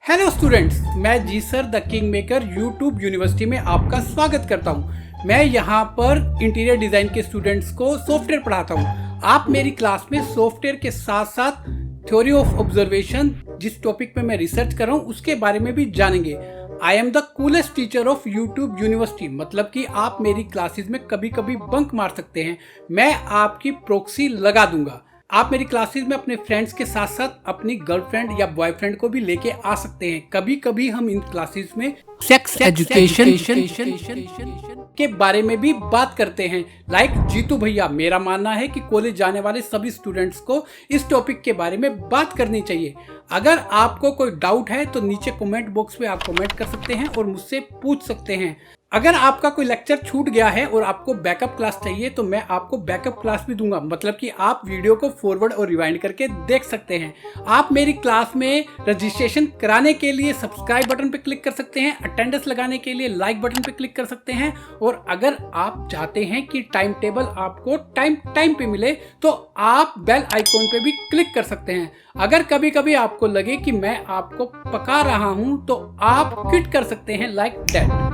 Hello students, मैं G sir the king maker YouTube university में आपका स्वागत करता हूं। मैं यहां पर इंटीरियर डिज़ाइन के स्टूडेंट्स को सॉफ्टवेयर पढ़ाता हूं। आप मेरी क्लास में सॉफ्टवेयर के साथ साथ थ्योरी ऑफ ऑब्जर्वेशन, जिस टॉपिक पे मैं रिसर्च कर रहा हूं उसके बारे में भी जानेंगे। I am the coolest teacher of YouTube university, मतलब कि आप मेरी क्लासेस में कभी कभी बंक मार सकते हैं। मैं आपकी प्रॉक्सी लगा दूंगा। आप मेरी क्लासेस में अपने फ्रेंड्स के साथ साथ अपनी गर्लफ्रेंड या बॉयफ्रेंड को भी लेके आ सकते हैं। कभी कभी हम इन क्लासेस में सेक्स एजुकेशन के बारे में भी बात करते हैं। लाइक जीतू भैया, मेरा मानना है कि कॉलेज जाने वाले सभी स्टूडेंट्स को इस टॉपिक के बारे में बात करनी चाहिए। अगर आपको कोई डाउट है तो नीचे कमेंट बॉक्स में आप कमेंट कर सकते हैं और मुझसे पूछ सकते हैं। अगर आपका कोई लेक्चर छूट गया है और आपको बैकअप क्लास चाहिए तो मैं आपको बैकअप क्लास भी दूंगा, मतलब कि आप वीडियो को फॉरवर्ड और रिवाइंड करके देख सकते हैं। आप मेरी क्लास में रजिस्ट्रेशन कराने के लिए सब्सक्राइब बटन पे क्लिक कर सकते हैं, अटेंडेंस लगाने के लिए लाइक बटन पे क्लिक कर सकते हैं, और अगर आप चाहते हैं कि टाइम टेबल आपको टाइम पे मिले तो आप बेल आइकॉन पे भी क्लिक कर सकते हैं। अगर कभी कभी आपको लगे कि मैं आपको पका रहा हूं तो आप क्विट कर सकते हैं लाइक दैट।